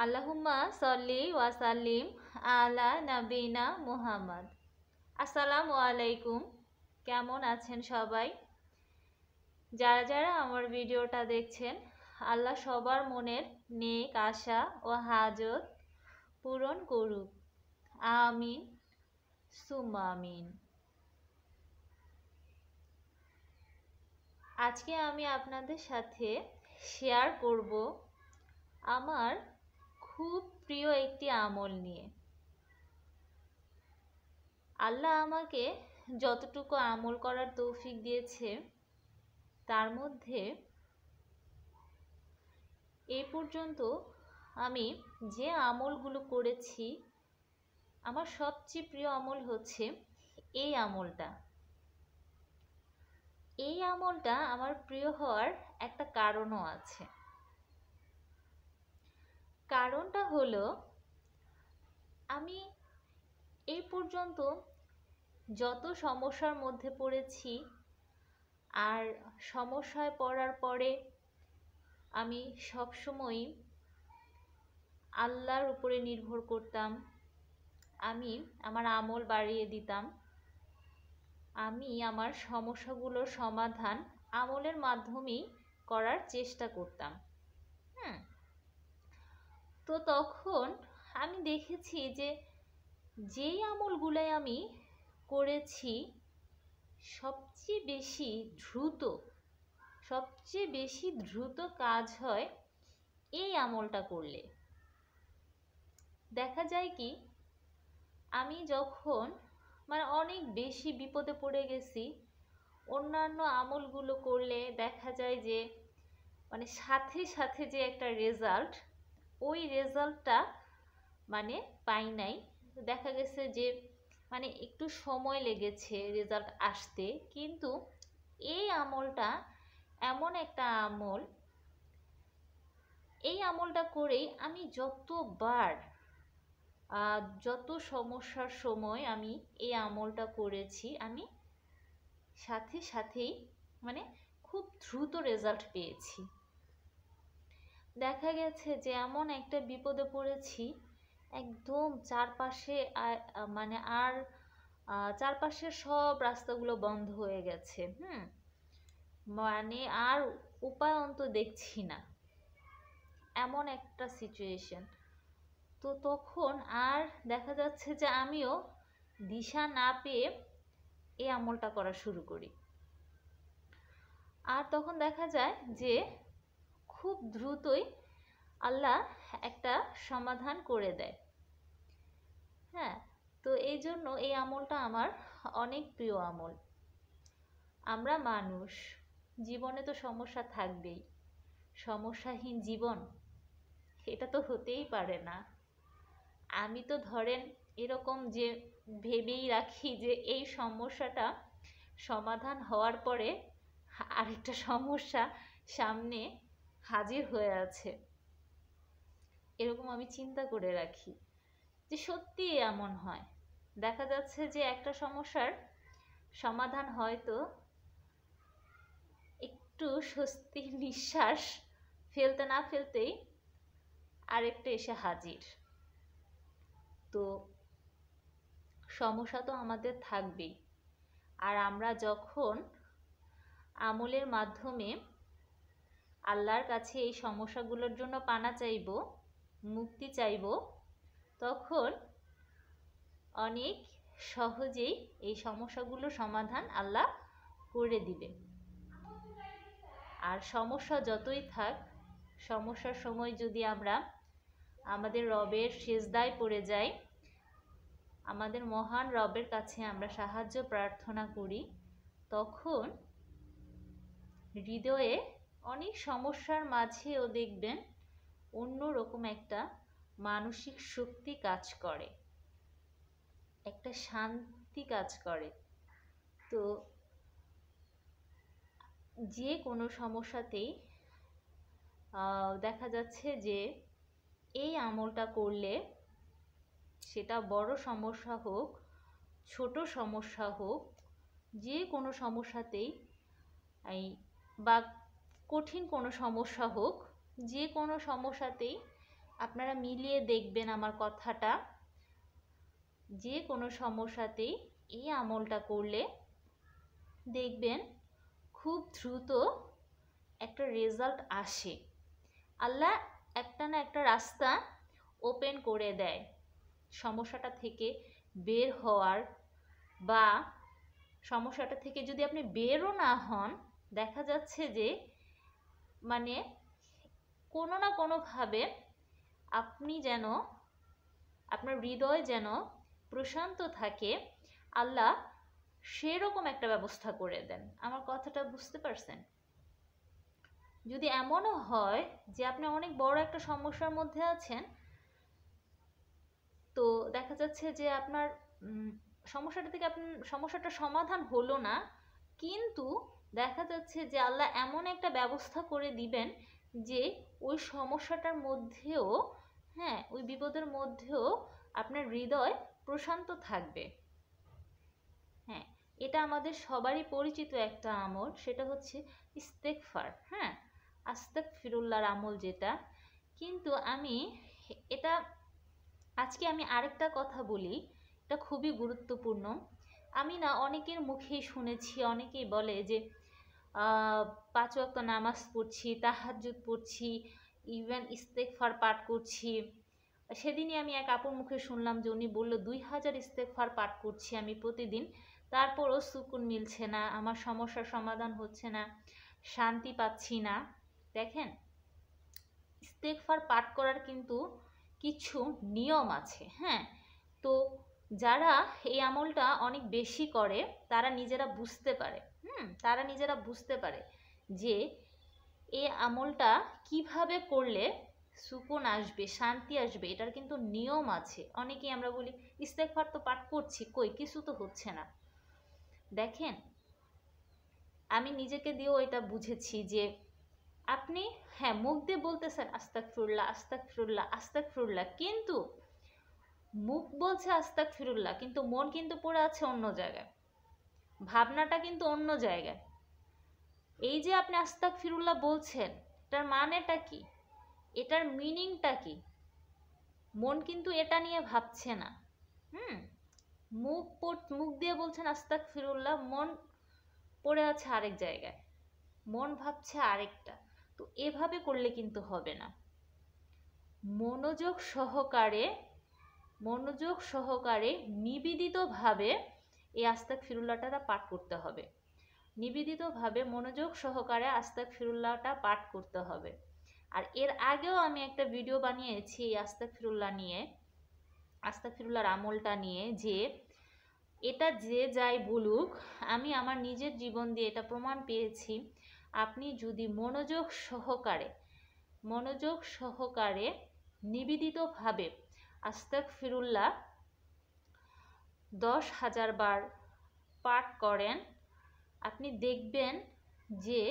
আল্লাহুম্মা সল্লি ওয়াসাল্লিম আলা নবিনা মুহাম্মদ। আসসালামু আলাইকুম। কেমন আছেন সবাই? যারা যারা আমার ভিডিওটা দেখছেন, আল্লাহ সবার মনের নেক আশা ও হাজত পূরণ করুক। আমিন সুম্মা আমিন। আজকে আমি আপনাদের সাথে শেয়ার করব আমার খুব প্রিয় একটি আমল নিয়ে। আল্লাহ আমাকে যতটুকু আমল করার তৌফিক দিয়েছে, তার মধ্যে এই পর্যন্ত আমি যে আমলগুলো করেছি, আমার সবচেয়ে প্রিয় আমল হচ্ছে এই আমলটা। এই আমলটা আমার প্রিয় হওয়ার একটা কারণও আছে। কারণটা হলো, আমি এই পর্যন্ত যত সমস্যার মধ্যে পড়েছি, আর সমস্যায় পড়ার পরে আমি সবসময়ই আল্লাহর উপরে নির্ভর করতাম। আমি আমার আমল বাড়িয়ে দিতাম। আমি আমার সমস্যাগুলোর সমাধান আমলের মাধ্যমেই করার চেষ্টা করতাম। তো তখন আমি দেখেছি যে যেই আমলগুলোই আমি করেছি, সবচেয়ে বেশি দ্রুত কাজ হয় এই আমলটা করলে। দেখা যায় কি, আমি যখন অনেক বেশি বিপদে পড়ে গেছি, অন্যান্য আমলগুলো করলে দেখা যায় যে সাথে সাথে যে একটা রেজাল্ট, ওই রেজাল্টটা পাই নাই। দেখা গেছে যে একটু সময় লেগেছে রেজাল্ট আসতে। কিন্তু এই আমলটা এমন একটা আমল, এই আমলটা করেই আমি যত সমস্যার সময় আমি এই আমলটা করেছি, আমি সাথে সাথেই খুব দ্রুত রেজাল্ট পেয়েছি। দেখা গেছে যে এমন একটা বিপদে পড়েছি, একদম চারপাশের সব রাস্তাগুলো বন্ধ হয়ে গেছে। আর উপায় অন্ত দেখছি না, এমন একটা সিচুয়েশন। তো তখন আর দেখা যাচ্ছে যে আমিও দিশা না পেয়ে এই আমলটা করা শুরু করি। আর তখন দেখা যায় যে খুব দ্রুতই আল্লাহ একটা সমাধান করে দেয়। তো এই জন্য এই আমলটা আমার অনেক প্রিয় আমল। আমরা মানুষ, জীবনে তো সমস্যা থাকবেই। সমস্যাহীন জীবন এটা তো হতেই পারে না। আমি তো ধরেন এরকম যে ভেবেই রাখি যে এই সমস্যাটা সমাধান হওয়ার পরে আরেকটা সমস্যা সামনে হাজির হয়ে আছে, এরকম আমি চিন্তা করে রাখি যে সত্যি এমন হয়। দেখা যাচ্ছে যে একটা সমস্যার সমাধান হয়তো একটু স্বস্তির নিঃশ্বাস ফেলতে না ফেলতেই আরেকটা এসে হাজির। তো সমস্যা তো আমাদের থাকবেই। আর আমরা যখন আমলের মাধ্যমে আল্লাহর কাছে এই সমস্যাগুলোর জন্য পানা চাইব, মুক্তি চাইব, তখন অনেক সহজেই এই সমস্যাগুলোর সমাধান আল্লাহ করে দিবে। আর সমস্যা যতই থাক, সমস্যার সময় যদি আমরা আমাদের রবের সিজদায় পড়ে যাই, আমাদের মহান রবের কাছে আমরা সাহায্য প্রার্থনা করি, তখন হৃদয়ে অনেক সমস্যার মাঝেও দেখবেন অন্যরকম একটা মানসিক শক্তি কাজ করে, একটা শান্তি কাজ করে। তো যে কোনো সমস্যাতেই দেখা যাচ্ছে যে এই আমলটা করলে, সেটা বড় সমস্যা হোক, ছোট সমস্যা হোক, যে কোনো সমস্যাতেই বা কঠিন কোনো সমস্যা হোক, যে কোনো সমস্যাতেই আপনারা মিলিয়ে দেখবেন আমার কথাটা, যে কোনো সমস্যাতেই এই আমলটা করলে দেখবেন খুব দ্রুত একটা রেজাল্ট আসে। আল্লাহ একটা না একটা রাস্তা ওপেন করে দেয় সমস্যাটা থেকে বের হওয়ার, বা সমস্যাটা থেকে যদি আপনি বেরও না হন, দেখা যাচ্ছে যে মানে কোনো না কোনোভাবে আপনি যেন, আপনার হৃদয় যেন প্রশান্ত থাকে, আল্লাহ সেরকম একটা ব্যবস্থা করে দেন। আমার কথাটা বুঝতে পারছেন? যদি এমনও হয় যে আপনি অনেক বড় একটা সমস্যার মধ্যে আছেন, তো দেখা যাচ্ছে যে আপনার সমস্যাটা থেকে আপনার সমস্যাটা সমাধান হলো না, কিন্তু দেখা যাচ্ছে যে আল্লাহ এমন একটা ব্যবস্থা করে দিবেন যে ওই সমস্যাটার মধ্যেও, হ্যাঁ, ওই বিপদের মধ্যেও আপনার হৃদয় প্রশান্ত থাকবে। হ্যাঁ, এটা আমাদের সবারই পরিচিত একটা আমল, সেটা হচ্ছে ইস্তেগফার। হ্যাঁ, আস্তাগফিরুল্লাহর আমল যেটা। কিন্তু এটা আজকে আমি আরেকটা কথা বলি, এটা খুবই গুরুত্বপূর্ণ। আমি না অনেকের মুখেই শুনেছি, অনেকেই বলে যে 5 ওয়াক্ত নামাজ পড়ছি, তাহাজ্জুদ পড়ছি, ইভেন ইস্তেগফার পাঠ করছি। সেদিনই আমি এক আপুর মুখে শুনলাম যে উনি বলল 2000 ইস্তেগফার পাঠ করছি আমি প্রতিদিন, তারপরও সুকুন মিলছে না, আমার সমস্যার সমাধান হচ্ছে না, শান্তি পাচ্ছি না। দেখেন, ইস্তেগফার পাঠ করার কিন্তু কিছু নিয়ম আছে। হ্যাঁ, তো যারা এই আমলটা অনেক বেশি করে তারা নিজেরা বুঝতে পারে, তারা নিজেরা বুঝতে পারে যে এই আমলটা কিভাবে করলে সুকুন আসবে, শান্তি আসবে, এটার কিন্তু নিয়ম আছে। অনেকেই আমরা বলি ইস্তেগফার তো পাঠ করছি, কই কিছু তো হচ্ছে না। দেখেন, আমি নিজেকে দিয়েও এটা বুঝেছি যে আপনি, হ্যাঁ, মুখ দিয়ে বলতেছেন আস্তাগফিরুল্লাহ আস্তাগফিরুল্লাহ আস্তাগফিরুল্লাহ, কিন্তু মুখ বলছে আস্তাগফিরুল্লাহ, কিন্তু মন কিন্তু পড়ে আছে অন্য জায়গায়, ভাবনাটা কিন্তু অন্য জায়গায়। এই যে আপনি আস্তাগফিরুল্লাহ বলছেন, এটার মানেটা কি, এটার মিনিংটা কি? মন কিন্তু এটা নিয়ে ভাবছে না। মুখ দিয়ে বলছেন আস্তাগফিরুল্লাহ, মন পড়ে আছে আরেক জায়গায়, মন ভাবছে আরেকটা। তো এভাবে করলে কিন্তু হবে না। মনোযোগ সহকারে নিবেদিতভাবে এই আস্তাগফিরুল্লাহটা পাঠ করতে হবে। নিবেদিতভাবে মনোযোগ সহকারে আস্তাগফিরুল্লাহটা পাঠ করতে হবে। আর এর আগেও আমি একটা ভিডিও বানিয়েছি এই আস্তাগফিরুল্লাহর আমলটা নিয়ে, যে এটা যে যাই বলুক, আমি আমার নিজের জীবন দিয়ে এটা প্রমাণ পেয়েছি। আপনি যদি মনোযোগ সহকারে নিবেদিতভাবে আস্তাগফিরুল্লাহ 10,000 বার পাঠ করেন, আপনি দেখবেন যে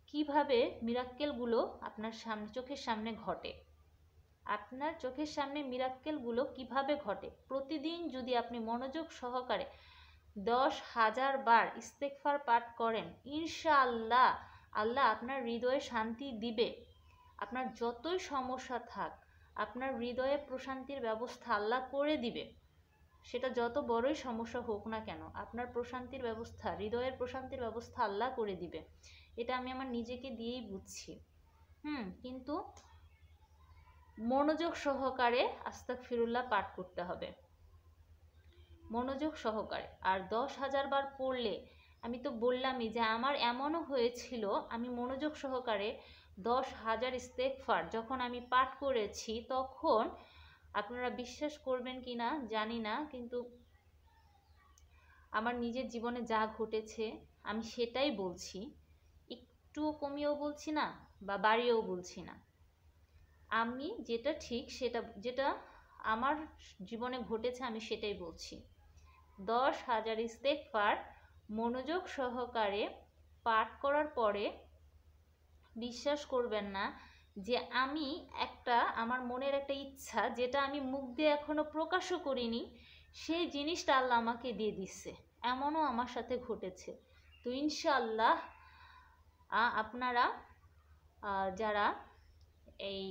কিভাবে মিরাক্কেলগুলো আপনার চোখের সামনে ঘটে। আপনার চোখের সামনে মিরাক্কেলগুলো কিভাবে ঘটে। প্রতিদিন যদি আপনি মনোযোগ সহকারে 10,000 বার ইস্তেগফার পাঠ করেন, ইনশাআল্লাহ আল্লাহ আপনার হৃদয়ে শান্তি দিবে। আপনার যতই সমস্যা থাক, আপনার হৃদয়ে প্রশান্তির ব্যবস্থা আল্লাহ করে দিবে। সেটা যত বড়ই সমস্যা হোক না কেন, আপনার প্রশান্তির ব্যবস্থা, হৃদয়ের প্রশান্তির ব্যবস্থা আল্লাহ করে দিবে। এটা আমি আমার নিজেকে দিয়েই বুঝছি। কিন্তু মনোযোগ সহকারে আস্তাগফিরুল্লাহ পাঠ করতে হবে, মনোযোগ সহকারে। আর 10,000 বার পড়লে, আমি তো বললামই যে আমার এমনও হয়েছিল, আমি মনোযোগ সহকারে 10,000 ইস্তেগফার যখন আমি পাঠ করেছি, তখন আপনারা বিশ্বাস করবেন কি না জানি না, কিন্তু আমার নিজের জীবনে যা ঘটেছে আমি সেটাই বলছি, একটুও কমিয়েও বলছি না বা বাড়িয়েও বলছি না। আমি যেটা ঠিক, যেটা আমার জীবনে ঘটেছে আমি সেটাই বলছি। 10,000 ইস্তেগফার মনোযোগ সহকারে পাঠ করার পরে বিশ্বাস করবেন না যে আমার মনের একটা ইচ্ছা, যেটা আমি মুখ দিয়ে এখনো প্রকাশও করিনি, সেই জিনিসটা আল্লাহ আমাকে দিয়ে দিচ্ছে। এমনও আমার সাথে ঘটেছে। তো ইনশাআল্লাহ আপনারা যারা এই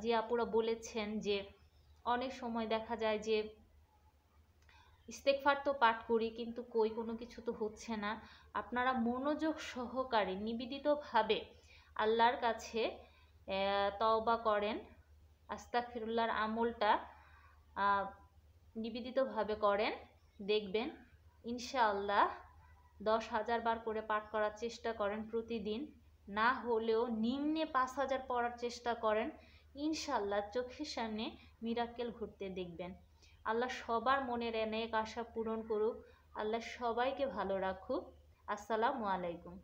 যে আপুরা বলেছেন যে অনেক সময় দেখা যায় যে ইস্তেগফার তো পাঠ করি কিন্তু কই কোনো কিছু তো হচ্ছে না। আপনারা মনোযোগ সহকারে নিবেদিতভাবে আল্লাহর কাছে তওবা করেন, আস্তাগফিরুল্লাহর আমলটা নিবেদিতভাবে করেন, দেখবেন ইনশাআল্লাহ 10,000 বার করে পাঠ করার চেষ্টা করেন প্রতিদিন, না হলেও নিম্নে 5,000 পড়ার চেষ্টা করেন, ইনশাআল্লাহ চোখের সামনে মিরাক্কেল ঘটতে দেখবেন। আল্লাহ সবার মনের নেক আশা পূরণ করুক, আল্লাহ সবাইকে ভালো রাখুক। আসসালামু আলাইকুম।